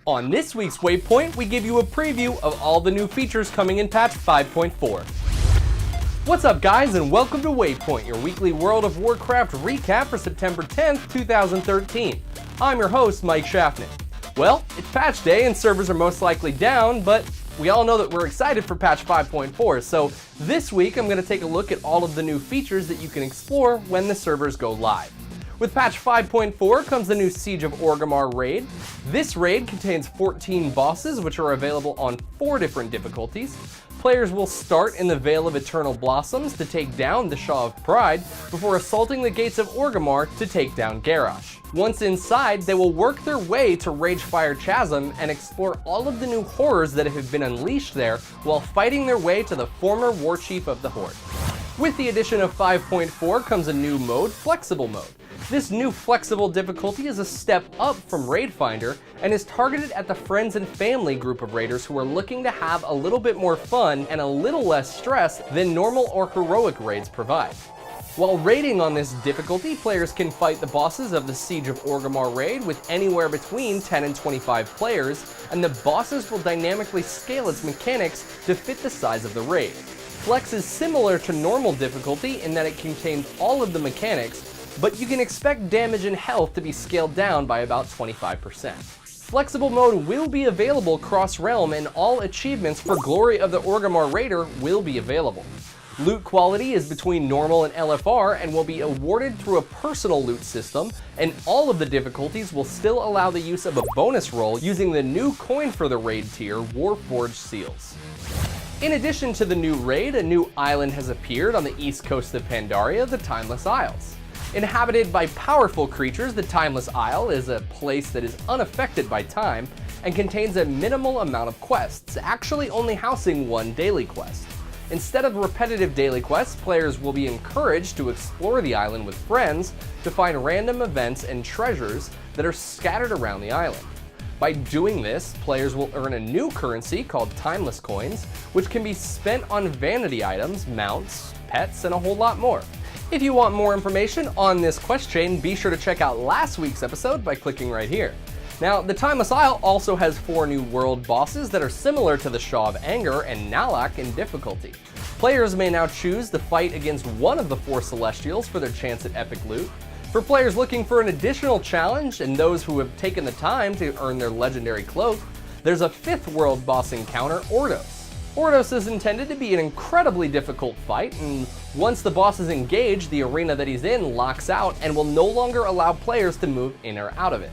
On this week's Waypoint, we give you a preview of all the new features coming in patch 5.4. What's up guys, and welcome to Waypoint, your weekly World of Warcraft recap for September 10th, 2013. I'm your host, Mike Schaffner. Well, it's patch day and servers are most likely down, but we all know that we're excited for patch 5.4, so this week I'm going to take a look at all of the new features that you can explore when the servers go live. With patch 5.4 comes the new Siege of Orgrimmar raid. This raid contains 14 bosses, which are available on 4 different difficulties. Players will start in the Vale of Eternal Blossoms to take down the Shaw of Pride, before assaulting the gates of Orgrimmar to take down Garrosh. Once inside, they will work their way to Ragefire Chasm and explore all of the new horrors that have been unleashed there, while fighting their way to the former Warchief of the Horde. With the addition of 5.4 comes a new mode, Flexible Mode. This new flexible difficulty is a step up from Raid Finder and is targeted at the friends and family group of raiders who are looking to have a little bit more fun and a little less stress than normal or heroic raids provide. While raiding on this difficulty, players can fight the bosses of the Siege of Orgrimmar raid with anywhere between 10 and 25 players, and the bosses will dynamically scale its mechanics to fit the size of the raid. Flex is similar to normal difficulty in that it contains all of the mechanics, but you can expect damage and health to be scaled down by about 25%. Flexible mode will be available cross-realm, and all achievements for Glory of the Orgrimmar Raider will be available. Loot quality is between normal and LFR and will be awarded through a personal loot system, and all of the difficulties will still allow the use of a bonus roll using the new coin for the raid tier, Warforged Seals. In addition to the new raid, a new island has appeared on the east coast of Pandaria, the Timeless Isles. Inhabited by powerful creatures, the Timeless Isle is a place that is unaffected by time and contains a minimal amount of quests, actually only housing one daily quest. Instead of repetitive daily quests, players will be encouraged to explore the island with friends to find random events and treasures that are scattered around the island. By doing this, players will earn a new currency called Timeless Coins, which can be spent on vanity items, mounts, pets, and a whole lot more. If you want more information on this quest chain, be sure to check out last week's episode by clicking right here. Now, the Timeless Isle also has 4 new world bosses that are similar to the Shaw of Anger and Nalak in difficulty. Players may now choose to fight against one of the 4 Celestials for their chance at epic loot. For players looking for an additional challenge and those who have taken the time to earn their legendary cloak, there's a 5th world boss encounter, Ordos. Ordos is intended to be an incredibly difficult fight, and once the boss is engaged, the arena that he's in locks out and will no longer allow players to move in or out of it.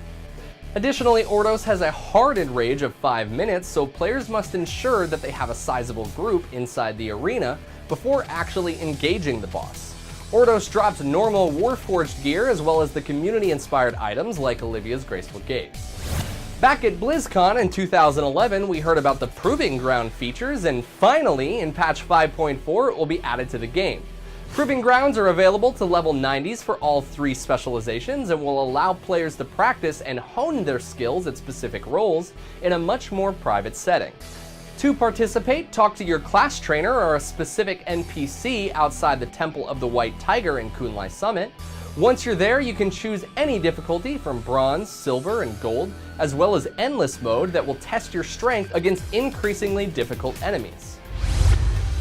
Additionally, Ordos has a hardened rage of 5 minutes, so players must ensure that they have a sizable group inside the arena before actually engaging the boss. Ordos drops normal Warforged gear as well as the community-inspired items like Olivia's Graceful Gaze. Back at BlizzCon in 2011, we heard about the Proving Ground features, and finally, in patch 5.4, it will be added to the game. Proving Grounds are available to level 90s for all 3 specializations and will allow players to practice and hone their skills at specific roles in a much more private setting. To participate, talk to your class trainer or a specific NPC outside the Temple of the White Tiger in Kunlai Summit. Once you're there, you can choose any difficulty from Bronze, Silver, and Gold, as well as Endless mode that will test your strength against increasingly difficult enemies.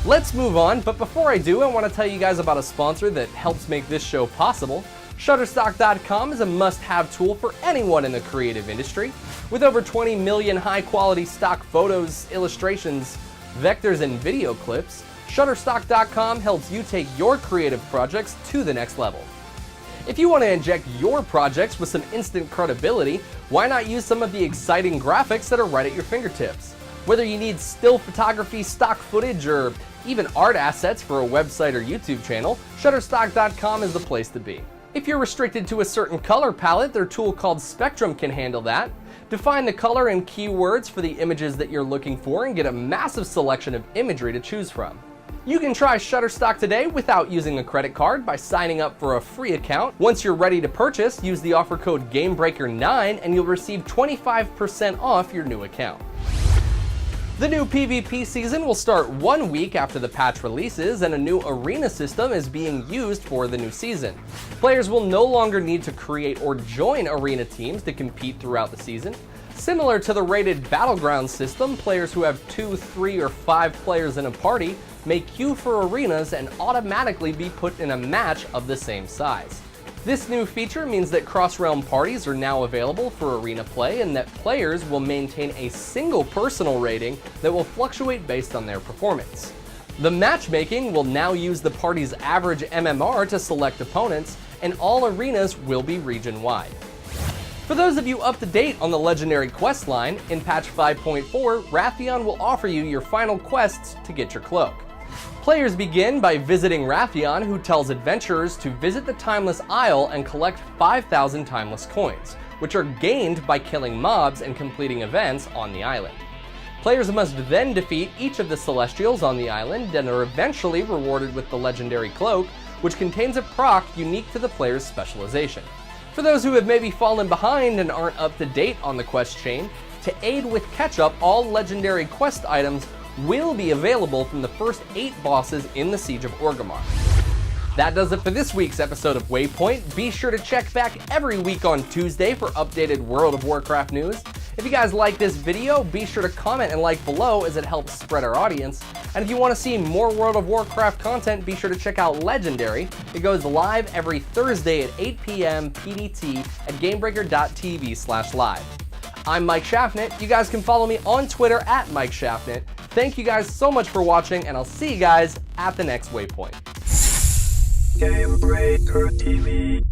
Let's move on, but before I do, I want to tell you guys about a sponsor that helps make this show possible. Shutterstock.com is a must-have tool for anyone in the creative industry. With over 20 million high-quality stock photos, illustrations, vectors, and video clips, Shutterstock.com helps you take your creative projects to the next level. If you want to inject your projects with some instant credibility, why not use some of the exciting graphics that are right at your fingertips? Whether you need still photography, stock footage, or even art assets for a website or YouTube channel, Shutterstock.com is the place to be. If you're restricted to a certain color palette, their tool called Spectrum can handle that. Define the color and keywords for the images that you're looking for and get a massive selection of imagery to choose from. You can try Shutterstock today without using a credit card by signing up for a free account. Once you're ready to purchase, use the offer code GAMEBREAKER9 and you'll receive 25% off your new account. The new PvP season will start 1 week after the patch releases, and a new arena system is being used for the new season. Players will no longer need to create or join arena teams to compete throughout the season. Similar to the rated Battlegrounds system, players who have 2, 3, or 5 players in a party may queue for arenas and automatically be put in a match of the same size. This new feature means that cross-realm parties are now available for arena play and that players will maintain a single personal rating that will fluctuate based on their performance. The matchmaking will now use the party's average MMR to select opponents, and all arenas will be region-wide. For those of you up to date on the legendary quest line, in patch 5.4, Wrathion will offer you your final quests to get your cloak. Players begin by visiting Wrathion, who tells adventurers to visit the Timeless Isle and collect 5,000 Timeless coins, which are gained by killing mobs and completing events on the island. Players must then defeat each of the Celestials on the island and are eventually rewarded with the legendary Cloak, which contains a proc unique to the player's specialization. For those who have maybe fallen behind and aren't up to date on the quest chain, to aid with catch-up, all legendary quest items will be available from the first 8 bosses in the Siege of Orgrimmar. That does it for this week's episode of Waypoint. Be sure to check back every week on Tuesday for updated World of Warcraft news. If you guys like this video, be sure to comment and like below as it helps spread our audience. And if you want to see more World of Warcraft content, be sure to check out Legendary. It goes live every Thursday at 8 p.m. PDT at gamebreaker.tv/live. I'm Mike Shaffnet. You guys can follow me on Twitter at Mike Shaffnet. Thank you guys so much for watching, and I'll see you guys at the next Waypoint. Gamebreaker TV.